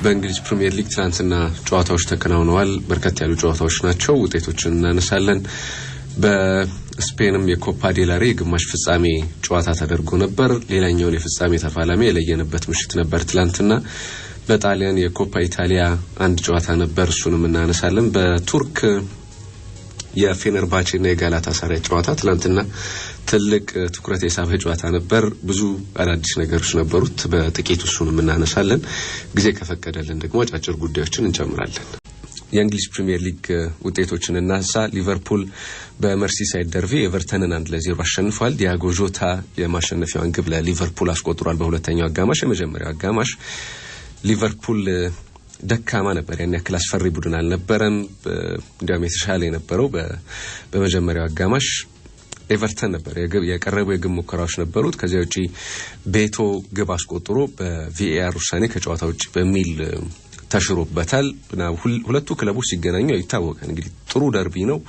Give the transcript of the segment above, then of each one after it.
በእንግሊዝ ፕሪሚየር ሊግ ትናንትና ጨዋታዎች ተከናውነዋል። በርከት ያሉ ጨዋታዎች ናቸው። ውጤቶችን እናነሳለን። በስፔንም የኮፓ ዴላሬ ግማሽ ፍጻሜ ጨዋታ ተደርጎ ነበር። ሌላኛው የፍጻሜ ተፋላሚ የለየነበት ምሽት ነበር ትናንትና። በጣሊያን የኮፓ ኢታሊያ አንድ ጨዋታ ነበር፣ እሱንም እናነሳለን። በቱርክ የፌነርባቼና የጋላታሳራይ ጨዋታ ትናንትና ትልቅ ትኩረት የሳበ ጨዋታ ነበር። ብዙ አዳዲስ ነገሮች ነበሩት። በጥቂቱ እሱንም እናነሳለን። ጊዜ ከፈቀደልን ደግሞ አጫጭር ጉዳዮችን እንጨምራለን። የእንግሊዝ ፕሪሚየር ሊግ ውጤቶችን እናንሳ። ሊቨርፑል በመርሲሳይድ ደርቢ ኤቨርተንን 1-0 አሸንፏል። ዲያጎ ጆታ የማሸነፊያውን ግብ ለሊቨርፑል አስቆጥሯል። በሁለተኛው አጋማሽ የመጀመሪያው አጋማሽ ሊቨርፑል ደካማ ነበር። ያን ያክል አስፈሪ ቡድን አልነበረም። እንዲያውም የተሻለ የነበረው በመጀመሪያው አጋማሽ ኤቨርተን ነበር። የቀረቡ የግብ ሙከራዎች ነበሩት። ከዚያ ውጪ ቤቶ ግብ አስቆጥሮ በቪኤአር ውሳኔ ከጨዋታ ውጪ በሚል ተሽሮበታል። እና ሁለቱ ክለቦች ሲገናኙ ይታወቃል። እንግዲህ ጥሩ ደርቢ ነው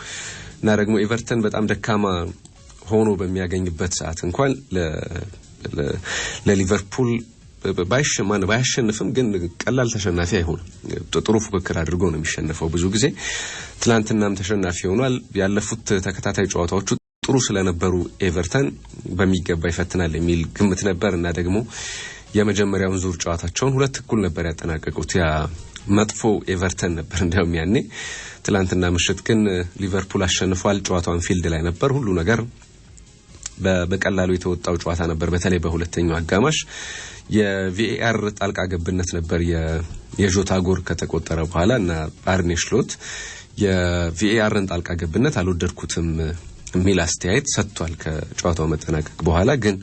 እና ደግሞ ኤቨርተን በጣም ደካማ ሆኖ በሚያገኝበት ሰዓት እንኳን ለሊቨርፑል ባይሸንፍም ግን ቀላል ተሸናፊ አይሆንም። ጥሩ ፉክክር አድርጎ ነው የሚሸነፈው ብዙ ጊዜ። ትላንትናም ተሸናፊ ሆኗል። ያለፉት ተከታታይ ጨዋታዎቹ ጥሩ ስለነበሩ ኤቨርተን በሚገባ ይፈትናል የሚል ግምት ነበር እና ደግሞ የመጀመሪያውን ዙር ጨዋታቸውን 2-1 ነበር ያጠናቀቁት። ያ መጥፎ ኤቨርተን ነበር እንዲያውም ያኔ። ትላንትና ምሽት ግን ሊቨርፑል አሸንፏል። ጨዋታው አንፊልድ ላይ ነበር። ሁሉ ነገር በቀላሉ የተወጣው ጨዋታ ነበር። በተለይ በሁለተኛው አጋማሽ የቪኤአር ጣልቃ ገብነት ነበር የጆታ ጎል ከተቆጠረ በኋላ እና አርኔ ስሎት የቪኤአርን ጣልቃ ገብነት አልወደድኩትም የሚል አስተያየት ሰጥቷል ከጨዋታው መጠናቀቅ በኋላ። ግን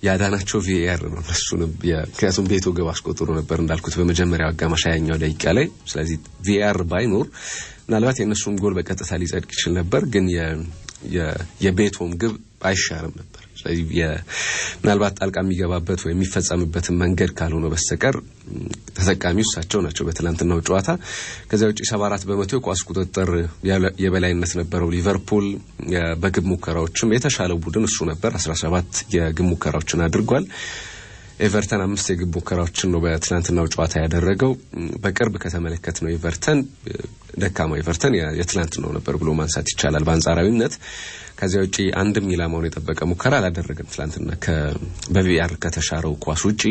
ያዳናቸው ቪኤአር ነው እሱንም ምክንያቱም ቤቶ ግብ አስቆጥሮ ነበር እንዳልኩት በመጀመሪያው አጋማሽ 20ኛው ደቂቃ ላይ። ስለዚህ ቪኤአር ባይኖር ምናልባት የእነሱም ጎል በቀጥታ ሊጸድቅ ይችል ነበር፣ ግን የቤቶም ግብ አይሻርም ነበር። ስለዚህ ምናልባት ጣልቃ የሚገባበት ወይ የሚፈጸምበትን መንገድ ካልሆነ በስተቀር ተጠቃሚው እሳቸው ናቸው በትላንትናው ጨዋታ። ከዚያ ውጪ 74% የኳስ ቁጥጥር የበላይነት ነበረው ሊቨርፑል። በግብ ሙከራዎችም የተሻለው ቡድን እሱ ነበር። 17 የግብ ሙከራዎችን አድርጓል። ኤቨርተን 5 የግብ ሙከራዎችን ነው በትላንትናው ጨዋታ ያደረገው። በቅርብ ከተመለከትነው ኤቨርተን ደካማ ኤቨርተን የትላንትናው ነበር ብሎ ማንሳት ይቻላል በአንጻራዊነት። ከዚያ ውጪ አንድም ኢላማውን የጠበቀ ሙከራ አላደረገም ትላንትና በቪአር ከተሻረው ኳስ ውጪ።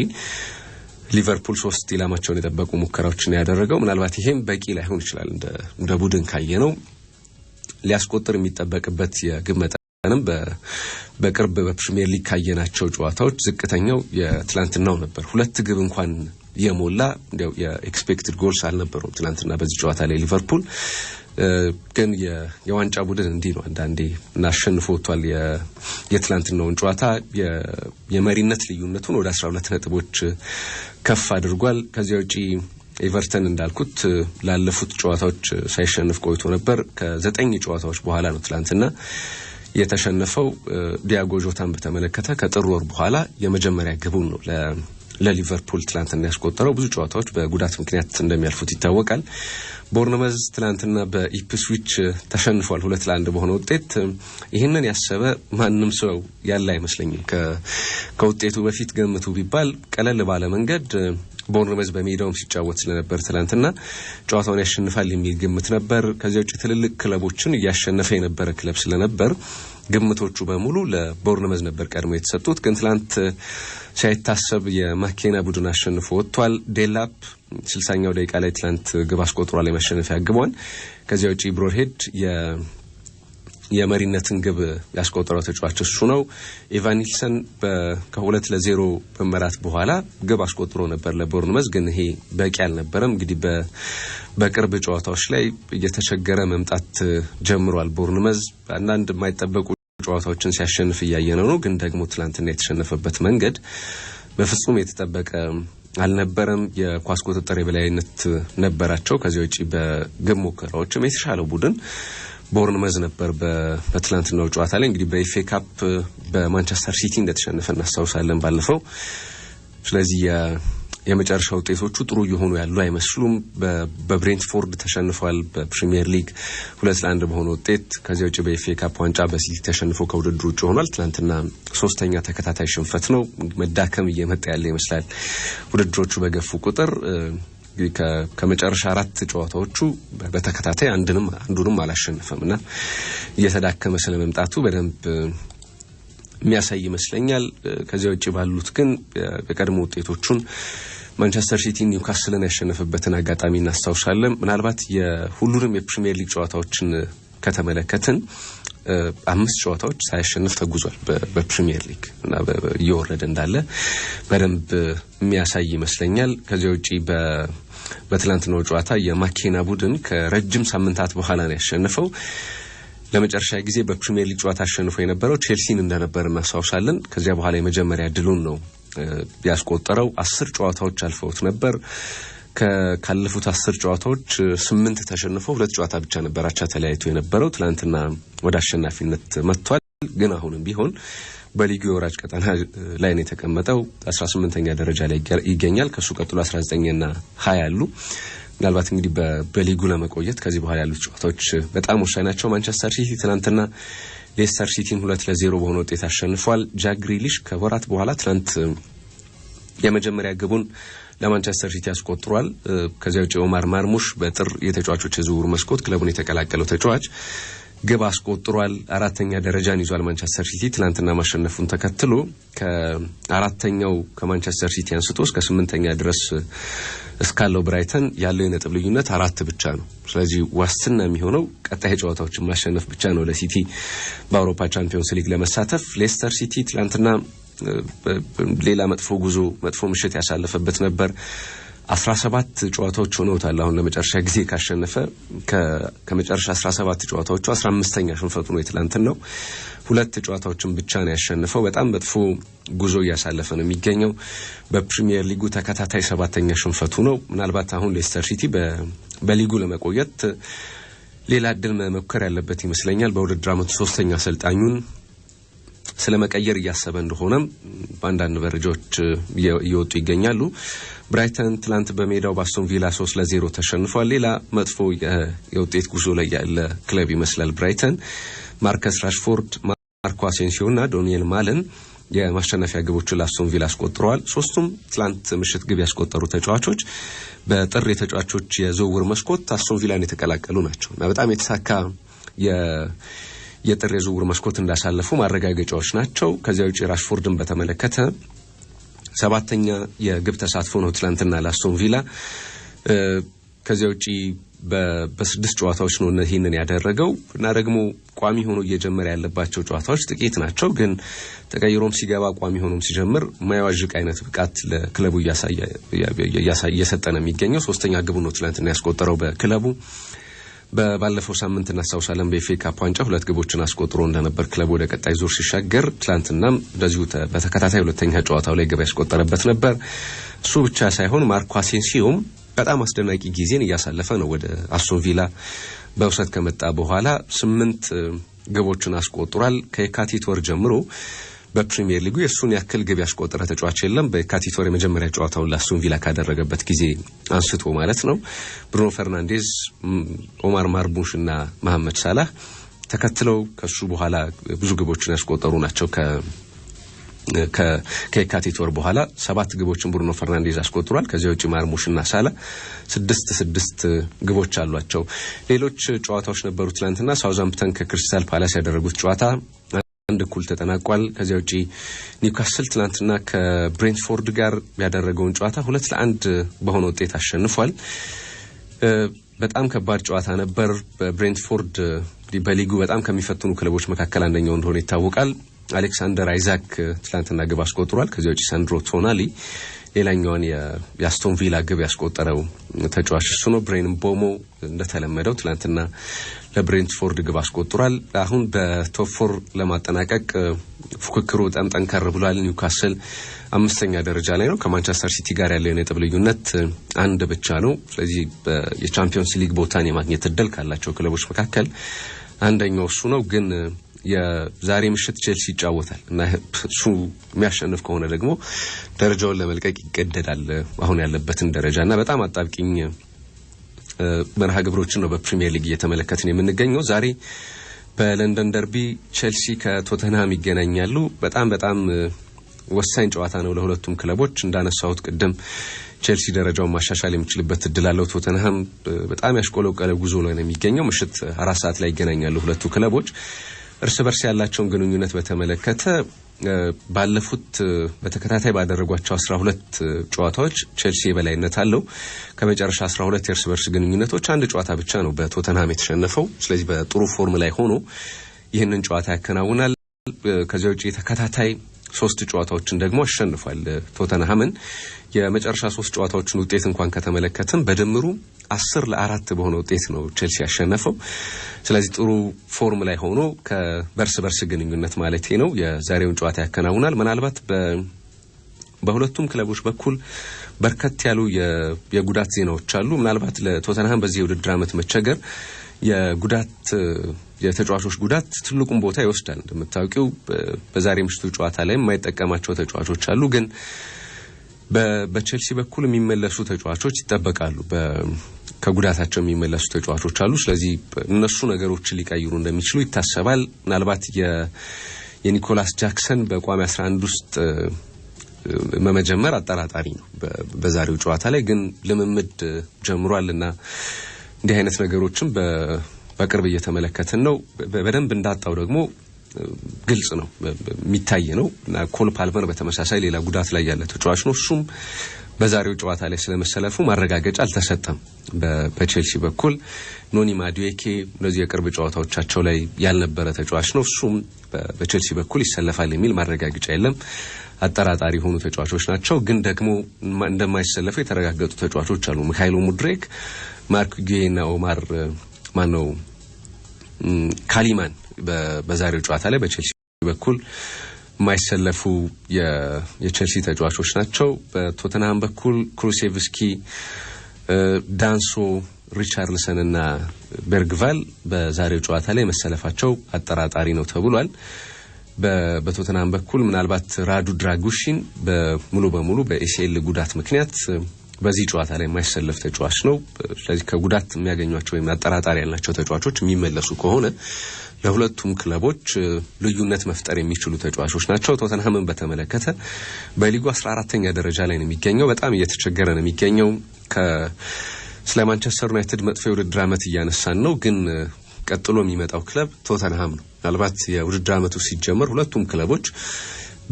ሊቨርፑል 3 ኢላማቸውን የጠበቁ ሙከራዎችን ያደረገው። ምናልባት ይሄም በቂ ላይሆን ይችላል እንደ ቡድን ካየነው። ሊያስቆጥር የሚጠበቅበት የግብ መጠንም በቅርብ በፕሪሚየር ሊግ ካየናቸው ጨዋታዎች ዝቅተኛው የትላንትናው ነበር። 2 ግብ እንኳን የሞላ እንዲያው የኤክስፔክትድ ጎልስ አልነበረውም ትላንትና በዚህ ጨዋታ ላይ ሊቨርፑል። ግን የዋንጫ ቡድን እንዲህ ነው አንዳንዴ እናሸንፎ ወጥቷል። የትላንትናውን ጨዋታ የመሪነት ልዩነቱን ወደ 12 ነጥቦች ከፍ አድርጓል። ከዚያ ውጪ ኤቨርተን እንዳልኩት ላለፉት ጨዋታዎች ሳይሸንፍ ቆይቶ ነበር። ከ9 ጨዋታዎች በኋላ ነው ትላንትና የተሸነፈው። ዲያጎ ጆታን በተመለከተ ከጥር ወር በኋላ የመጀመሪያ ግቡን ነው ለሊቨርፑል ትላንትና ያስቆጠረው። ብዙ ጨዋታዎች በጉዳት ምክንያት እንደሚያልፉት ይታወቃል። ቦርንመዝ ትላንትና በኢፕስዊች ተሸንፏል 2-1 በሆነ ውጤት። ይህንን ያሰበ ማንም ሰው ያለ አይመስለኝም። ከውጤቱ በፊት ገምቱ ቢባል ቀለል ባለ መንገድ ቦርንመዝ በሜዳውም ሲጫወት ስለነበር ትላንትና ጨዋታውን ያሸንፋል የሚል ግምት ነበር። ከዚያ ውጪ ትልልቅ ክለቦችን እያሸነፈ የነበረ ክለብ ስለነበር ግምቶቹ በሙሉ ለቦርንመዝ ነበር ቀድሞ የተሰጡት። ግን ትላንት ሳይታሰብ የማኬና ቡድን አሸንፎ ወጥቷል። ዴላፕ 60ኛው ደቂቃ ላይ ትላንት ግብ አስቆጥሯል፣ የማሸነፊያ ግቧን። ከዚያ ውጪ ብሮሄድ የመሪነትን ግብ ያስቆጠረው ተጫዋች እሱ ነው። ኢቫኒልሰን ከ2-0 በመራት በኋላ ግብ አስቆጥሮ ነበር ለቦርንመዝ፣ ግን ይሄ በቂ አልነበረም። እንግዲህ በቅርብ ጨዋታዎች ላይ እየተቸገረ መምጣት ጀምሯል ቦርንመዝ። አንዳንድ የማይጠበቁ ጨዋታዎችን ሲያሸንፍ እያየነው ነው። ግን ደግሞ ትላንትና የተሸነፈበት መንገድ በፍጹም የተጠበቀ አልነበረም። የኳስ ቁጥጥር የበላይነት ነበራቸው። ከዚህ ውጪ በግብ ሙከራዎችም የተሻለው ቡድን ቦርንመዝ ነበር በትላንትናው ጨዋታ ላይ። እንግዲህ በኤፍኤ ካፕ በማንቸስተር ሲቲ እንደተሸነፈ እናስታውሳለን ባለፈው። ስለዚህ የመጨረሻ ውጤቶቹ ጥሩ እየሆኑ ያሉ አይመስሉም። በብሬንትፎርድ ተሸንፏል በፕሪሚየር ሊግ 2-1 በሆነ ውጤት። ከዚያ ውጪ በኤፍኤ ካፕ ዋንጫ በሲቲ ተሸንፎ ከውድድሩ ውጭ ሆኗል። ትናንትና 3ኛ ተከታታይ ሽንፈት ነው። መዳከም እየመጣ ያለ ይመስላል ውድድሮቹ በገፉ ቁጥር። ከመጨረሻ 4 ጨዋታዎቹ በተከታታይ አንዱንም አላሸነፈምና እየተዳከመ ስለመምጣቱ በደንብ የሚያሳይ ይመስለኛል። ከዚያ ውጪ ባሉት ግን በቀድሞ ውጤቶቹን ማንቸስተር ሲቲ ኒውካስልን ያሸነፈበትን አጋጣሚ እናስታውሳለን። ምናልባት የሁሉንም የፕሪሚየር ሊግ ጨዋታዎችን ከተመለከትን 5 ጨዋታዎች ሳያሸንፍ ተጉዟል በፕሪሚየር ሊግ እና እየወረደ እንዳለ በደንብ የሚያሳይ ይመስለኛል። ከዚያ ውጪ በትላንትናው ጨዋታ የማኬና ቡድን ከረጅም ሳምንታት በኋላ ነው ያሸነፈው። ለመጨረሻ ጊዜ በፕሪሚየር ሊግ ጨዋታ አሸንፎ የነበረው ቼልሲን እንደነበር እናስታውሳለን። ከዚያ በኋላ የመጀመሪያ ድሉን ነው ያስቆጠረው። 10 ጨዋታዎች አልፈውት ነበር። ካለፉት 10 ጨዋታዎች 8 ተሸንፈው 2 ጨዋታ ብቻ ነበር አቻ ተለያይቶ የነበረው። ትላንትና ወደ አሸናፊነት መጥቷል። ግን አሁንም ቢሆን በሊጉ የወራጅ ቀጠና ላይ ነው የተቀመጠው። 18ኛ ደረጃ ላይ ይገኛል። ከሱ ቀጥሎ 19ና 20 አሉ። ምናልባት እንግዲህ በሊጉ ለመቆየት ከዚህ በኋላ ያሉት ጨዋታዎች በጣም ወሳኝ ናቸው። ማንቸስተር ሲቲ ትናንትና ሌስተር ሲቲን 2-0 በሆነ ውጤት አሸንፏል። ጃክ ግሪሊሽ ከወራት በኋላ ትናንት የመጀመሪያ ግቡን ለማንቸስተር ሲቲ አስቆጥሯል። ከዚያ ውጪ ኦማር ማርሙሽ በጥር የተጫዋቾች የዝውውር መስኮት ክለቡን የተቀላቀለው ተጫዋች ግብ አስቆጥሯል። 4ኛ ደረጃን ይዟል ማንቸስተር ሲቲ። ትናንትና ማሸነፉን ተከትሎ ከአራተኛው ከማንቸስተር ሲቲ አንስቶ እስከ 8ኛ ድረስ እስካለው ብራይተን ያለው የነጥብ ልዩነት 4 ብቻ ነው። ስለዚህ ዋስትና የሚሆነው ቀጣይ ጨዋታዎችን ማሸነፍ ብቻ ነው ለሲቲ በአውሮፓ ቻምፒዮንስ ሊግ ለመሳተፍ። ሌስተር ሲቲ ትናንትና ሌላ መጥፎ ምሽት ያሳለፈበት ነበር። 17 ጨዋታዎች ሆነውታል አሁን ለመጨረሻ ጊዜ ካሸነፈ። ከመጨረሻ 17 ጨዋታዎቹ 15ኛ ሽንፈቱ ነው የትላንትናው። 2 ጨዋታዎችን ብቻ ነው ያሸነፈው። በጣም መጥፎ ጉዞ እያሳለፈ ነው የሚገኘው። በፕሪሚየር ሊጉ ተከታታይ 7ኛ ሽንፈቱ ነው። ምናልባት አሁን ሌስተር ሲቲ በሊጉ ለመቆየት ሌላ እድል መሞከር ያለበት ይመስለኛል። በውድድር ዓመቱ 3ኛ አሰልጣኙን ስለመቀየር እያሰበ እንደሆነ በአንዳንድ መረጃዎች እየወጡ ይገኛሉ። ብራይተን ትላንት በሜዳው በአስቶን ቪላ 3-0 ተሸንፏል። ሌላ መጥፎ የውጤት ጉዞ ላይ ያለ ክለብ ይመስላል ብራይተን። ማርከስ ራሽፎርድ፣ ማርኮ አሴንሲዮና ዶኒየል ማለን የማሸነፊያ ግቦችን ለአስቶን ቪላ አስቆጥረዋል። ሶስቱም ትላንት ምሽት ግብ ያስቆጠሩ ተጫዋቾች በጥር የተጫዋቾች የዝውውር መስኮት አስቶን ቪላን የተቀላቀሉ ናቸው እና በጣም የተሳካ የጥር የዝውውር መስኮት እንዳሳለፉ ማረጋገጫዎች ናቸው። ከዚያ ውጪ ራሽፎርድን በተመለከተ 7ኛ የግብ ተሳትፎ ነው ትላንትና ለአስቶን ቪላ። ከዚያ ውጪ በ6 ጨዋታዎች ነው ይሄንን ያደረገው እና ደግሞ ቋሚ ሆኖ እየጀመረ ያለባቸው ጨዋታዎች ጥቂት ናቸው። ግን ተቀይሮም ሲገባ ቋሚ ሆኖም ሲጀምር ማያዋዥቅ አይነት ብቃት ለክለቡ እየሰጠ ነው የሚገኘው። 3ኛ ግቡ ነው ትላንትና ያስቆጠረው በክለቡ። ባለፈው ሳምንት እናስታውሳለን በኤፍኤ ካፕ ዋንጫ 2 ግቦችን አስቆጥሮ እንደነበር ክለቡ ወደ ቀጣይ ዙር ሲሻገር፣ ትላንትናም እንደዚሁ በተከታታይ 2ኛ ጨዋታው ላይ ግብ ያስቆጠረበት ነበር። እሱ ብቻ ሳይሆን ማርኮ አሴንሲዮም በጣም አስደናቂ ጊዜን እያሳለፈ ነው። ወደ አስቶን ቪላ በውሰት ከመጣ በኋላ 8 ግቦችን አስቆጥሯል። ከየካቲት ወር ጀምሮ በፕሪሚየር ሊጉ የሱን ያክል ግብ ያስቆጠረ ተጫዋች የለም። በየካቲት ወር የመጀመሪያ ጨዋታውን ለአስቶን ቪላ ካደረገበት ጊዜ አንስቶ ማለት ነው። ብሩኖ ፈርናንዴዝ፣ ኦማር ማርሙሽ እና መሐመድ ሳላህ ተከትለው ከሱ በኋላ ብዙ ግቦችን ያስቆጠሩ ናቸው። ከየካቲት ወር በኋላ 7 ግቦችን ብሩኖ ፈርናንዴዝ አስቆጥሯል። ከዚያ ውጪ ማርሙሽና ሳላ 6 ግቦች አሏቸው። ሌሎች ጨዋታዎች ነበሩ ትላንትና። ሳውዛምፕተን ከክሪስታል ፓላስ ያደረጉት ጨዋታ 1-1 ተጠናቋል። ከዚያ ውጪ ኒውካስል ትላንትና ከብሬንትፎርድ ጋር ያደረገውን ጨዋታ 2-1 በሆነ ውጤት አሸንፏል። በጣም ከባድ ጨዋታ ነበር። በብሬንትፎርድ በሊጉ በጣም ከሚፈትኑ ክለቦች መካከል አንደኛው እንደሆነ ይታወቃል። አሌክሳንደር አይዛክ ትላንትና ግብ አስቆጥሯል። ከዚያ ውጪ ሳንድሮ ቶናሊ ሌላኛውን የአስቶን ቪላ ግብ ያስቆጠረው ተጫዋች እሱ ነው። ብሬን ቦሞ እንደተለመደው ትላንትና ለብሬንትፎርድ ግብ አስቆጥሯል። አሁን በቶፕ 4 ለማጠናቀቅ ፉክክሩ በጣም ጠንከር ብሏል። ኒውካስል 5ኛ ደረጃ ላይ ነው። ከማንቸስተር ሲቲ ጋር ያለው የነጥብ ልዩነት 1 ብቻ ነው። ስለዚህ የቻምፒዮንስ ሊግ ቦታን የማግኘት እድል ካላቸው ክለቦች መካከል አንደኛው እሱ ነው። ግን የዛሬ ምሽት ቼልሲ ይጫወታል እና እሱ የሚያሸንፍ ከሆነ ደግሞ ደረጃውን ለመልቀቅ ይገደዳል አሁን ያለበትን ደረጃና በጣም አጣብቂኝ መርሃ ግብሮችን ነው በፕሪሚየር ሊግ እየተመለከትን የምንገኘው። ዛሬ በለንደን ደርቢ ቼልሲ ከቶተንሃም ይገናኛሉ። በጣም ወሳኝ ጨዋታ ነው ለሁለቱም ክለቦች። እንዳነሳሁት ቅድም ቼልሲ ደረጃውን ማሻሻል የሚችልበት እድል አለው። ቶተንሃም በጣም ያሽቆለቆለ ጉዞ ላይ ነው የሚገኘው። ምሽት 4 ሰዓት ላይ ይገናኛሉ ሁለቱ ክለቦች። እርስ በርስ ያላቸውን ግንኙነት በተመለከተ ባለፉት በተከታታይ ባደረጓቸው 12 ጨዋታዎች ቼልሲ የበላይነት አለው። ከመጨረሻ 12 የእርስ በርስ ግንኙነቶች አንድ ጨዋታ ብቻ ነው በቶተንሃም የተሸነፈው። ስለዚህ በጥሩ ፎርም ላይ ሆኖ ይህንን ጨዋታ ያከናውናል። ከዚያ ውጪ ተከታታይ 3 ጨዋታዎችን ደግሞ አሸንፏል ቶተንሃምን። የመጨረሻ 3 ጨዋታዎችን ውጤት እንኳን ከተመለከተን በድምሩ 10-4 በሆነ ውጤት ነው ቼልሲ ያሸነፈው። ስለዚህ ጥሩ ፎርም ላይ ሆኖ ከበርስ በርስ ግንኙነት ማለት ነው የዛሬውን ጨዋታ ያከናውናል። ምናልባት በሁለቱም ክለቦች በኩል በርከት ያሉ የጉዳት ዜናዎች አሉ። ምናልባት ለቶተንሃም በዚህ የውድድር ዓመት መቸገር የጉዳት የተጫዋቾች ጉዳት ትልቁን ቦታ ይወስዳል። እንደምታውቁው በዛሬ ምሽቱ ጨዋታ ላይ የማይጠቀማቸው ተጫዋቾች አሉ። ግን በቼልሲ በኩል የሚመለሱ ተጫዋቾች ይጠበቃሉ። ከጉዳታቸው የሚመለሱ ተጫዋቾች አሉ። ስለዚህ እነሱ ነገሮችን ሊቀይሩ እንደሚችሉ ይታሰባል። ምናልባት የኒኮላስ ጃክሰን በቋሚ 11 ውስጥ መመጀመር አጠራጣሪ ነው። በዛሬው ጨዋታ ላይ ግን ልምምድ ጀምሯልና እንዲህ አይነት ነገሮችን በቅርብ እየተመለከትን ነው። በደንብ እንዳጣው ደግሞ ግልጽ ነው የሚታይ ነው እና ኮል ፓልመር በተመሳሳይ ሌላ ጉዳት ላይ ያለ ተጫዋች ነው። እሱም በዛሬው ጨዋታ ላይ ስለመሰለፉ ማረጋገጫ አልተሰጠም። በቼልሲ በኩል ኖኒ ማዱዌኬ እነዚህ የቅርብ ጨዋታዎቻቸው ላይ ያልነበረ ተጫዋች ነው። እሱም በቼልሲ በኩል ይሰለፋል የሚል ማረጋገጫ የለም። አጠራጣሪ የሆኑ ተጫዋቾች ናቸው። ግን ደግሞ እንደማይሰለፉ የተረጋገጡ ተጫዋቾች አሉ። ሚካኤል ሙድሪክ፣ ማርክ ጉዬና ኦማር ካሊማን በዛሬው ጨዋታ ላይ በቼልሲ በኩል የማይሰለፉ የቼልሲ ተጫዋቾች ናቸው። በቶተንሃም በኩል ክሩሴቭስኪ፣ ዳንሶ፣ ሪቻርልሰን እና ቤርግቫል በዛሬው ጨዋታ ላይ መሰለፋቸው አጠራጣሪ ነው ተብሏል። በቶተንሃም በኩል ምናልባት ራዱ ድራጉሺን ሙሉ በሙሉ በኤሲኤል ጉዳት ምክንያት በዚህ ጨዋታ ላይ የማይሰለፍ ተጫዋች ነው። ስለዚህ ከጉዳት የሚያገኟቸው ወይም አጠራጣሪ ያላቸው ተጫዋቾች የሚመለሱ ከሆነ ለሁለቱም ክለቦች ልዩነት መፍጠር የሚችሉ ተጫዋቾች ናቸው። ቶተንሃምን በተመለከተ በሊጉ 14ኛ ደረጃ ላይ ነው የሚገኘው። በጣም እየተቸገረ ነው የሚገኘው። ስለ ማንቸስተር ዩናይትድ መጥፎ የውድድር ዓመት እያነሳን ነው፣ ግን ቀጥሎ የሚመጣው ክለብ ቶተንሃም ነው። ምናልባት የውድድር ዓመቱ ሲጀመር ሁለቱም ክለቦች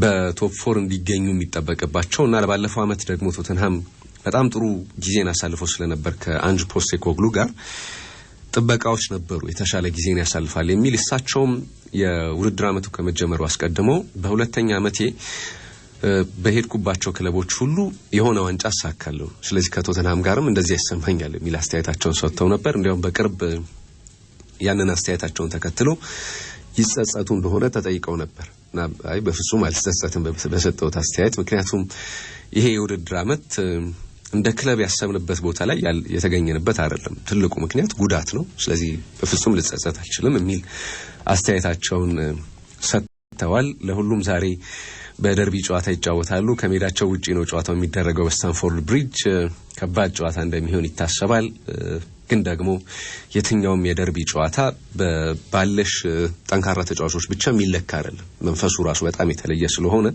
በቶፕ 4 እንዲገኙ የሚጠበቅባቸው እና ባለፈው ዓመት ደግሞ ቶተንሃም በጣም ጥሩ ጊዜን አሳልፎ ስለነበር ከአንጅ ፖስቴኮግሉ ጋር ጥበቃዎች ነበሩ የተሻለ ጊዜን ያሳልፋል የሚል። እሳቸውም የውድድር ዓመቱ ከመጀመሩ አስቀድመው በሁለተኛ ዓመቴ በሄድኩባቸው ክለቦች ሁሉ የሆነ ዋንጫ አሳካለሁ፣ ስለዚህ ከቶተንሃም ጋርም እንደዚህ ያሰማኛል የሚል አስተያየታቸውን ሰጥተው ነበር። እንዲያውም በቅርብ ያንን አስተያየታቸውን ተከትሎ ይጸጸቱ እንደሆነ ተጠይቀው ነበር እና አይ በፍጹም አልተጸጸትም በሰጠው አስተያየት። ምክንያቱም ይሄ የውድድር ዓመት እንደ ክለብ ያሰብንበት ቦታ ላይ የተገኘንበት አይደለም። ትልቁ ምክንያት ጉዳት ነው። ስለዚህ በፍጹም ልጸጸት አልችልም የሚል አስተያየታቸውን ሰጥተዋል። ለሁሉም ዛሬ በደርቢ ጨዋታ ይጫወታሉ። ከሜዳቸው ውጪ ነው ጨዋታው የሚደረገው በስታንፎርድ ብሪጅ። ከባድ ጨዋታ እንደሚሆን ይታሰባል። ግን ደግሞ የትኛውም የደርቢ ጨዋታ ባለሽ ጠንካራ ተጫዋቾች ብቻ የሚለካ አይደለም። መንፈሱ ራሱ በጣም የተለየ ስለሆነ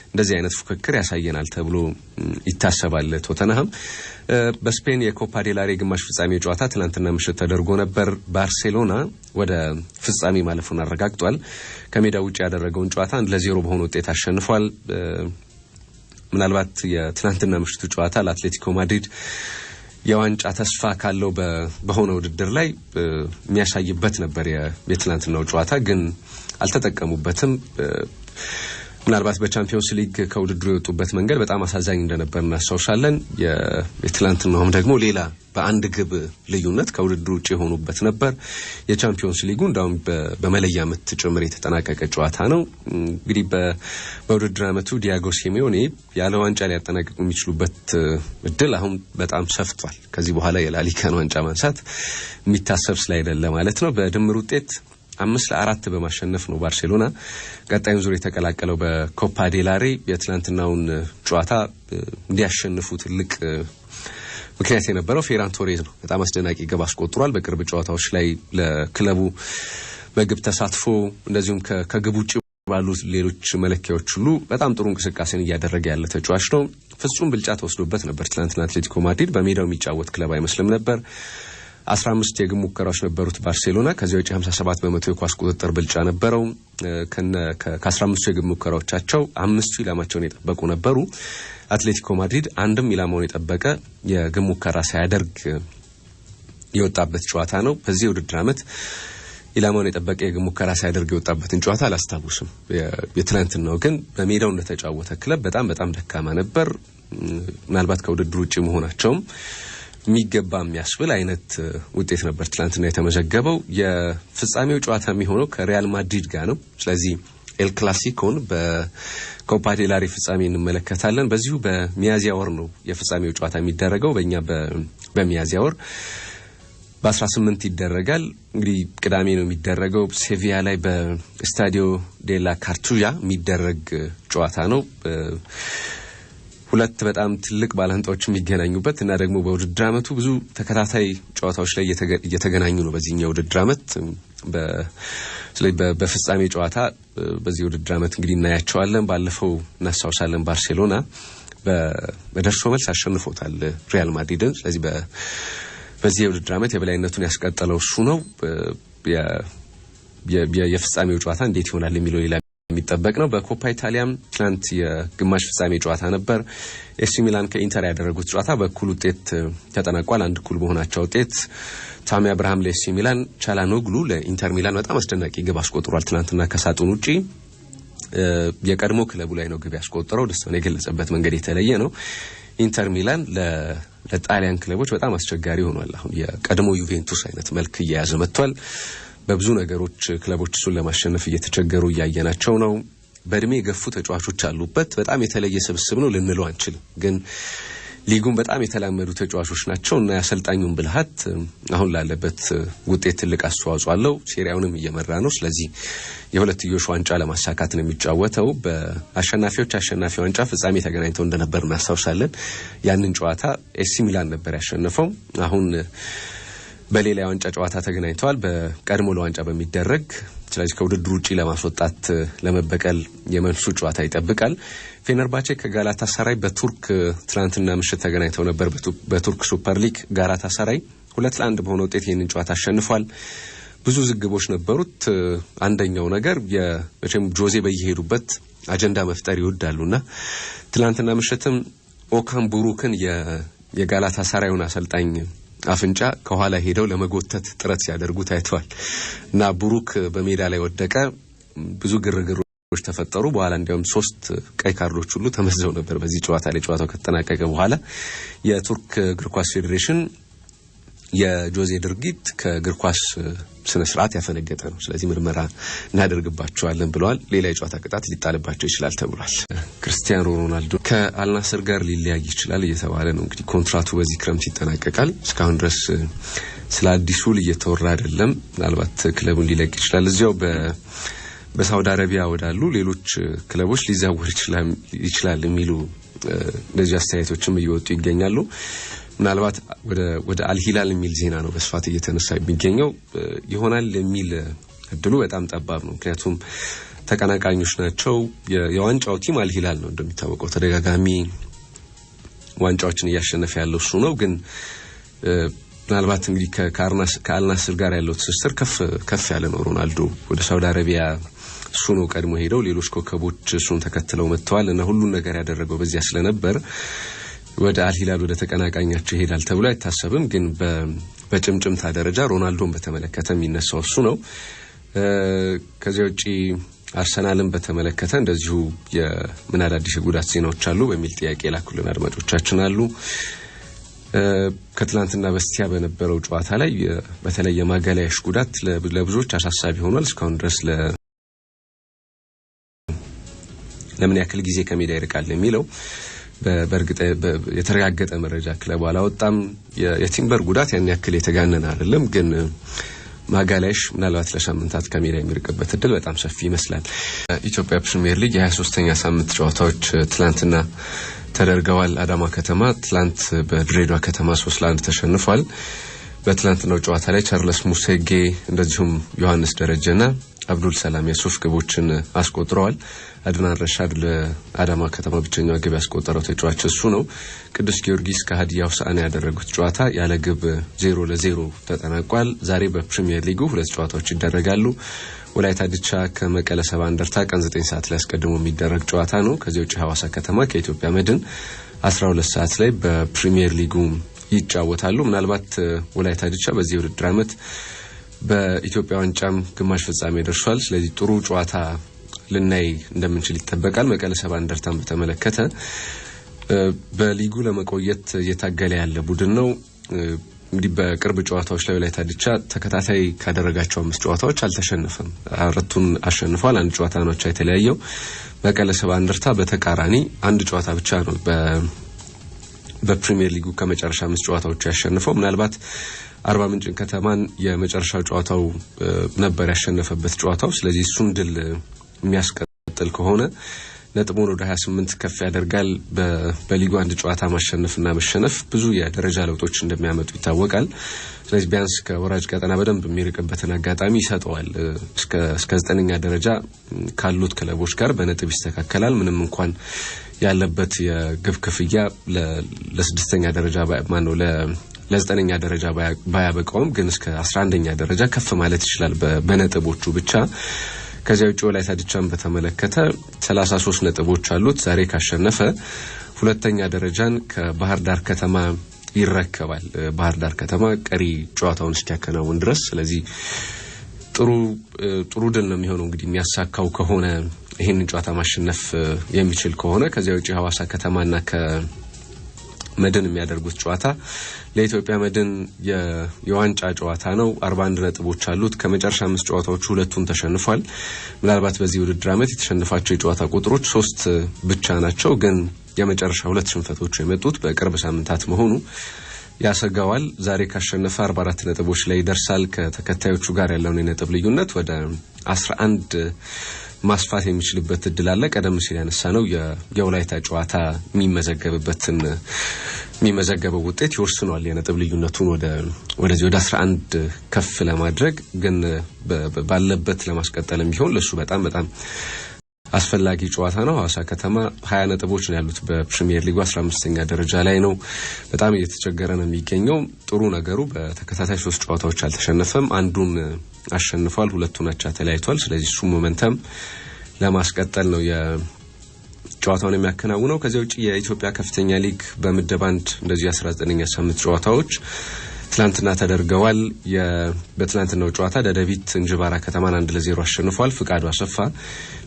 እንደዚህ አይነት ፉክክር ያሳየናል ተብሎ ይታሰባል። ቶተንሃም በስፔን የኮፓ ዴላሬ ግማሽ ፍጻሜ ጨዋታ ትናንትና ምሽት ተደርጎ ነበር። ባርሴሎና ወደ ፍጻሜ ማለፉን አረጋግጧል። ከሜዳ ውጪ ያደረገውን ጨዋታ 1-0 በሆነ ውጤት አሸንፏል። ምናልባት የትናንትና ምሽቱ ጨዋታ ለአትሌቲኮ ማድሪድ የዋንጫ ተስፋ ካለው በሆነ ውድድር ላይ የሚያሳይበት ነበር የትናንትናው ጨዋታ፣ ግን አልተጠቀሙበትም። ምናልባት በቻምፒዮንስ ሊግ ከውድድሩ የወጡበት መንገድ በጣም አሳዛኝ እንደነበር እናስታውሳለን። የትላንትናውም ደግሞ ሌላ በአንድ ግብ ልዩነት ከውድድሩ ውጪ የሆኑበት ነበር። የቻምፒዮንስ ሊጉ እንዳውም በመለያ ምት ጭምር የተጠናቀቀ ጨዋታ ነው። እንግዲህ በውድድር ዓመቱ ዲያጎ ሲሜዮኔ ያለ ዋንጫ ሊያጠናቅቁ የሚችሉበት እድል አሁን በጣም ሰፍቷል። ከዚህ በኋላ የላሊጋን ዋንጫ ማንሳት የሚታሰብ ስላይደለ ማለት ነው። በድምር ውጤት 5-4 በማሸነፍ ነው ባርሴሎና ቀጣዩን ዙር የተቀላቀለው በኮፓ ዴላሬ። የትላንትናውን ጨዋታ እንዲያሸንፉ ትልቅ ምክንያት የነበረው ፌራን ቶሬዝ ነው። በጣም አስደናቂ ግብ አስቆጥሯል። በቅርብ ጨዋታዎች ላይ ለክለቡ በግብ ተሳትፎ እንደዚሁም ከግብ ውጪ ባሉ ሌሎች መለኪያዎች ሁሉ በጣም ጥሩ እንቅስቃሴን እያደረገ ያለ ተጫዋች ነው። ፍጹም ብልጫ ተወስዶበት ነበር ትላንትና አትሌቲኮ ማድሪድ በሜዳው የሚጫወት ክለብ አይመስልም ነበር። 15 የግብ ሙከራዎች ነበሩት ባርሴሎና። ከዚያ ውጪ 57% የኳስ ቁጥጥር ብልጫ ነበረው። ከ15 የግብ ሙከራዎቻቸው 5 ኢላማቸውን የጠበቁ ነበሩ። አትሌቲኮ ማድሪድ አንድም ኢላማውን የጠበቀ የግብ ሙከራ ሳያደርግ የወጣበት ጨዋታ ነው። በዚህ ውድድር ዓመት ኢላማውን የጠበቀ የግብ ሙከራ ሳያደርግ የወጣበትን ጨዋታ አላስታውስም። የትላንትናው ግን በሜዳው እንደተጫወተ ክለብ በጣም ደካማ ነበር። ምናልባት ከውድድር ውጪ መሆናቸውም የሚገባ የሚያስብል አይነት ውጤት ነበር ትላንትና የተመዘገበው። የፍጻሜው ጨዋታ የሚሆነው ከሪያል ማድሪድ ጋር ነው። ስለዚህ ኤል ክላሲኮን በኮፓ ዴል ሬይ ፍጻሜ እንመለከታለን። በዚሁ በሚያዚያ ወር ነው የፍጻሜው ጨዋታ የሚደረገው። በእኛ በሚያዚያ ወር በ18 ይደረጋል። እንግዲህ ቅዳሜ ነው የሚደረገው። ሴቪያ ላይ በስታዲዮ ዴላ ካርቱያ የሚደረግ ጨዋታ ነው። ሁለት በጣም ትልቅ ባላንጣዎች የሚገናኙበት እና ደግሞ በውድድር ዓመቱ ብዙ ተከታታይ ጨዋታዎች ላይ እየተገናኙ ነው በዚህኛው ውድድር ዓመት። ስለዚህ በፍጻሜ ጨዋታ በዚህ ውድድር ዓመት እንግዲህ እናያቸዋለን። ባለፈው እናስታውሳለን ባርሴሎና በደርሶ መልስ አሸንፎታል ሪያል ማድሪድን። ስለዚህ በዚህ የውድድር ዓመት የበላይነቱን ያስቀጠለው እሱ ነው። የፍጻሜው ጨዋታ እንዴት ይሆናል የሚለው ሌላ የሚጠበቅ ነው። በኮፓ ኢታሊያም ትናንት የግማሽ ፍጻሜ ጨዋታ ነበር። ኤሲ ሚላን ከኢንተር ያደረጉት ጨዋታ በኩል ውጤት ተጠናቋል። 1-1 በሆናቸው ውጤት ታሚ አብርሃም ለኤሲ ሚላን፣ ቻላኖግሉ ለኢንተር ሚላን በጣም አስደናቂ ግብ አስቆጥሯል። ትናንትና ከሳጥን ውጪ የቀድሞ ክለቡ ላይ ነው ግብ ያስቆጠረው። ደስታውን የገለጸበት መንገድ የተለየ ነው። ኢንተር ሚላን ለጣሊያን ክለቦች በጣም አስቸጋሪ ሆኗል። አሁን የቀድሞ ዩቬንቱስ አይነት መልክ እየያዘ መጥቷል። በብዙ ነገሮች ክለቦች እሱን ለማሸነፍ እየተቸገሩ እያየናቸው ነው። በእድሜ የገፉ ተጫዋቾች አሉበት። በጣም የተለየ ስብስብ ነው ልንለው አንችልም። ግን ሊጉን በጣም የተላመዱ ተጫዋቾች ናቸው እና ያሰልጣኙን ብልሃት አሁን ላለበት ውጤት ትልቅ አስተዋጽኦ አለው። ሴሪያውንም እየመራ ነው። ስለዚህ የሁለትዮሽ ዋንጫ ለማሳካት ነው የሚጫወተው። በአሸናፊዎች አሸናፊ ዋንጫ ፍጻሜ ተገናኝተው እንደነበር እናስታውሳለን። ያንን ጨዋታ ኤሲ ሚላን ነበር ያሸነፈው። አሁን በሌላ ዋንጫ ጨዋታ ተገናኝተዋል በቀድሞ ለዋንጫ በሚደረግ። ስለዚህ ከውድድሩ ውጪ ለማስወጣት ለመበቀል የመልሱ ጨዋታ ይጠብቃል። ፌነርባቼ ከጋላታሳራይ በቱርክ ትናንትና ምሽት ተገናኝተው ነበር። በቱርክ ሱፐር ሊግ ጋላታሳራይ 2-1 በሆነ ውጤት ይህንን ጨዋታ አሸንፏል። ብዙ ዝግቦች ነበሩት። አንደኛው ነገር መቼም ጆዜ በየሄዱበት አጀንዳ መፍጠር ይወዳሉና ትናንትና ምሽትም ኦካም ቡሩክን የጋላታሳራዩን አሰልጣኝ አፍንጫ ከኋላ ሄደው ለመጎተት ጥረት ሲያደርጉ ታይተዋል እና ቡሩክ በሜዳ ላይ ወደቀ። ብዙ ግርግሮች ተፈጠሩ። በኋላ እንዲያውም 3 ቀይ ካርዶች ሁሉ ተመዘው ነበር በዚህ ጨዋታ ላይ። ጨዋታው ከተጠናቀቀ በኋላ የቱርክ እግር ኳስ ፌዴሬሽን የጆዜ ድርጊት ከእግር ኳስ ስነ ስርዓት ያፈነገጠ ነው፣ ስለዚህ ምርመራ እናደርግባቸዋለን ብለዋል። ሌላ የጨዋታ ቅጣት ሊጣልባቸው ይችላል ተብሏል። ክርስቲያኖ ሮናልዶ ከአልናስር ጋር ሊለያይ ይችላል እየተባለ ነው። እንግዲህ ኮንትራቱ በዚህ ክረምት ይጠናቀቃል። እስካሁን ድረስ ስለ አዲሱ እየተወራ አይደለም። ምናልባት ክለቡን ሊለቅ ይችላል። እዚያው በሳውዲ አረቢያ ወዳሉ ሌሎች ክለቦች ሊዛወር ይችላል የሚሉ እንደዚህ አስተያየቶችም እየወጡ ይገኛሉ። ምናልባት ወደ አልሂላል የሚል ዜና ነው በስፋት እየተነሳ የሚገኘው። ይሆናል የሚል እድሉ በጣም ጠባብ ነው። ምክንያቱም ተቀናቃኞች ናቸው። የዋንጫው ቲም አልሂላል ነው እንደሚታወቀው። ተደጋጋሚ ዋንጫዎችን እያሸነፈ ያለው እሱ ነው። ግን ምናልባት እንግዲህ ከአልናስር ጋር ያለው ትስስር ከፍ ያለ ነው። ሮናልዶ ወደ ሳውዲ አረቢያ እሱ ነው ቀድሞ ሄደው፣ ሌሎች ኮከቦች እሱን ተከትለው መጥተዋል እና ሁሉን ነገር ያደረገው በዚያ ስለነበር ወደ አልሂላል ወደ ተቀናቃኛቸው ይሄዳል ተብሎ አይታሰብም። ግን በጭምጭምታ ደረጃ ሮናልዶን በተመለከተ የሚነሳው እሱ ነው። ከዚያ ውጪ አርሰናልን በተመለከተ እንደዚሁ ምን አዳዲስ ጉዳት ዜናዎች አሉ በሚል ጥያቄ ላኩልን አድማጮቻችን አሉ። ከትላንትና በስቲያ በነበረው ጨዋታ ላይ በተለይ የማጋላያሽ ጉዳት ለብዙዎች አሳሳቢ ሆኗል። እስካሁን ድረስ ለምን ያክል ጊዜ ከሜዳ ይርቃል የሚለው በእርግጥ የተረጋገጠ መረጃ ክለቡ አላወጣም። የቲምበር ጉዳት ያን ያክል የተጋነነ አይደለም። ግን ማጋላይሽ ምናልባት ለሳምንታት ከሜዳ የሚርቅበት እድል በጣም ሰፊ ይመስላል። ኢትዮጵያ ፕሪሚየር ሊግ የ23ኛ ሳምንት ጨዋታዎች ትላንትና ተደርገዋል። አዳማ ከተማ ትላንት በድሬዳዋ ከተማ 3-1 ተሸንፏል። በትላንትናው ጨዋታ ላይ ቻርልስ ሙሴጌ እንደዚሁም ዮሐንስ ደረጀና አብዱል ሰላም የሱፍ ግቦችን አስቆጥረዋል። አድናን ረሻድ ለአዳማ ከተማ ብቸኛው ግብ ያስቆጠረው ተጫዋች እሱ ነው። ቅዱስ ጊዮርጊስ ከሀዲያ ሆሳዕና ያደረጉት ጨዋታ ያለ ግብ 0-0 ተጠናቋል። ዛሬ በፕሪሚየር ሊጉ ሁለት ጨዋታዎች ይደረጋሉ። ወላይታ ዲቻ ከመቀለ ሰባ እንደርታ ቀን 9 ሰዓት ላይ አስቀድሞ የሚደረግ ጨዋታ ነው። ከዚህ ውጪ ሐዋሳ ከተማ ከኢትዮጵያ መድን 12 ሰዓት ላይ በፕሪሚየር ሊጉ ይጫወታሉ። ምናልባት ወላይታ ዲቻ በዚህ ውድድር ዓመት በኢትዮጵያ ዋንጫም ግማሽ ፍጻሜ ደርሷል። ስለዚህ ጥሩ ጨዋታ ልናይ እንደምንችል ይጠበቃል። መቀለ ሰባ እንደርታን በተመለከተ በሊጉ ለመቆየት እየታገለ ያለ ቡድን ነው። እንግዲህ በቅርብ ጨዋታዎች ላይ ወላይታ ዲቻ ተከታታይ ካደረጋቸው 5 ጨዋታዎች አልተሸነፈም። 4ቱን አሸንፏል። አንድ ጨዋታ ነው የተለያየው። መቀለ ሰባ እንደርታ በተቃራኒ አንድ ጨዋታ ብቻ ነው በፕሪሚየር ሊጉ ከመጨረሻ 5 ጨዋታዎች ያሸነፈው። ምናልባት አርባ ምንጭን ከተማን የመጨረሻው ጨዋታው ነበር ያሸነፈበት ጨዋታው። ስለዚህ እሱን ድል የሚያስቀጥል ከሆነ ነጥቡን ወደ 28 ከፍ ያደርጋል። በሊጉ አንድ ጨዋታ ማሸነፍና መሸነፍ ብዙ የደረጃ ለውጦች እንደሚያመጡ ይታወቃል። ስለዚህ ቢያንስ ከወራጅ ቀጠና በደንብ የሚርቅበትን አጋጣሚ ይሰጠዋል። እስከ 9ኛ ደረጃ ካሉት ክለቦች ጋር በነጥብ ይስተካከላል። ምንም እንኳን ያለበት የግብ ክፍያ ለ6ኛ ደረጃ ማነው ለ9ኛ ደረጃ ባያበቃውም ግን እስከ 11ኛ ደረጃ ከፍ ማለት ይችላል በነጥቦቹ ብቻ። ከዚያ ውጪ ወላይታ ዲቻን በተመለከተ 33 ነጥቦች አሉት። ዛሬ ካሸነፈ ሁለተኛ ደረጃን ከባህር ዳር ከተማ ይረከባል። ባህር ዳር ከተማ ቀሪ ጨዋታውን እስኪያከናውን ድረስ። ስለዚህ ጥሩ ድል ነው የሚሆነው እንግዲህ የሚያሳካው ከሆነ ይሄንን ጨዋታ ማሸነፍ የሚችል ከሆነ። ከዚያ ውጪ ሐዋሳ ከተማና ከመድን የሚያደርጉት ጨዋታ ለኢትዮጵያ መድን የዋንጫ ጨዋታ ነው። 41 ነጥቦች አሉት። ከመጨረሻ 5 ጨዋታዎች 2ቱን ተሸንፏል። ምናልባት በዚህ ውድድር ዓመት የተሸነፋቸው የጨዋታ ቁጥሮች 3 ብቻ ናቸው። ግን የመጨረሻ 2 ሽንፈቶች የመጡት በቅርብ ሳምንታት መሆኑ ያሰጋዋል። ዛሬ ካሸነፈ 44 ነጥቦች ላይ ይደርሳል። ከተከታዮቹ ጋር ያለውን የነጥብ ልዩነት ወደ 11 ማስፋት የሚችልበት እድል አለ። ቀደም ሲል ያነሳነው የወላይታ ጨዋታ የሚመዘገበው ውጤት ይወስኗል የነጥብ ልዩነቱን ወደዚህ ወደ 11 ከፍ ለማድረግ። ግን ባለበት ለማስቀጠልም ቢሆን ለሱ በጣም አስፈላጊ ጨዋታ ነው። ሐዋሳ ከተማ 20 ነጥቦች ነው ያሉት በፕሪሚየር ሊጉ 15ኛ ደረጃ ላይ ነው። በጣም እየተቸገረ ነው የሚገኘው። ጥሩ ነገሩ በተከታታይ 3 ጨዋታዎች አልተሸነፈም። አንዱን አሸንፏል፣ 2ቱን አቻ ተለያይቷል። ስለዚህ እሱ ሞመንተም ለማስቀጠል ነው የጨዋታውን የሚያከናውነው። ከዚያ ውጪ የኢትዮጵያ ከፍተኛ ሊግ በምድብ 1 እንደዚህ 19ኛ ሳምንት ጨዋታዎች ትላንትና ተደርገዋል። በትላንትናው ጨዋታ ደደቢት እንጅባራ ከተማን 1-0 አሸንፏል። ፍቃዱ አሰፋ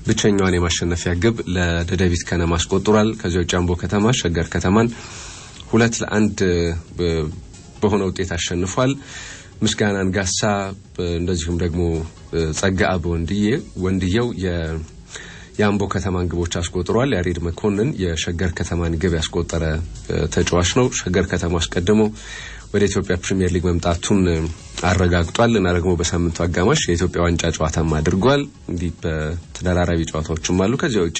ብቸኛዋን የማሸነፊያ ግብ ለደደቢት ከነማ አስቆጥሯል። ከዚያው ጃምቦ ከተማ ሸገር ከተማን 2-1 በሆነ ውጤት አሸንፏል። ምስጋና አንጋሳ እንደዚሁም ደግሞ ጸጋአብ ወንድየው የአምቦ ከተማን ግቦች አስቆጥሯል። ያሬድ መኮንን የሸገር ከተማን ግብ ያስቆጠረ ተጫዋች ነው። ሸገር ከተማ አስቀድሞ ወደ ኢትዮጵያ ፕሪሚየር ሊግ መምጣቱን አረጋግጧል እና ደግሞ በሳምንቱ አጋማሽ የኢትዮጵያ ዋንጫ ጨዋታም አድርጓል። እንዲህ በተደራራቢ ጨዋታዎችም አሉ። ከዚያ ውጪ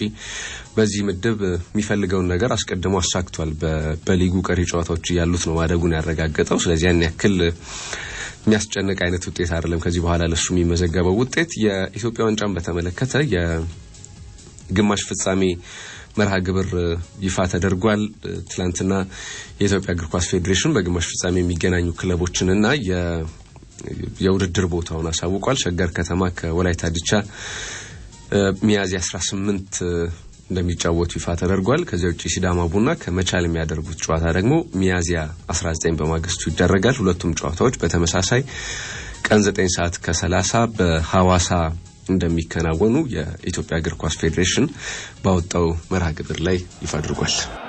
በዚህ ምድብ የሚፈልገውን ነገር አስቀድሞ አሳክቷል። በሊጉ ቀሪ ጨዋታዎች ያሉት ነው ማደጉን ያረጋገጠው። ስለዚህ ያን ያክል የሚያስጨንቅ አይነት ውጤት አይደለም ከዚህ በኋላ ለሱ የሚመዘገበው ውጤት። የኢትዮጵያ ዋንጫን በተመለከተ የግማሽ ፍጻሜ መርሃ ግብር ይፋ ተደርጓል። ትላንትና የኢትዮጵያ እግር ኳስ ፌዴሬሽን በግማሽ ፍጻሜ የሚገናኙ ክለቦችንና የውድድር ቦታውን አሳውቋል። ሸገር ከተማ ከወላይታ ዲቻ ሚያዝያ 18 እንደሚጫወቱ ይፋ ተደርጓል። ከዚያ ውጪ ሲዳማ ቡና ከመቻል የሚያደርጉት ጨዋታ ደግሞ ሚያዝያ 19 በማግስቱ ይደረጋል። ሁለቱም ጨዋታዎች በተመሳሳይ ቀን 9 ሰዓት ከ30 በሐዋሳ እንደሚከናወኑ የኢትዮጵያ እግር ኳስ ፌዴሬሽን ባወጣው መርሃ ግብር ላይ ይፋ አድርጓል።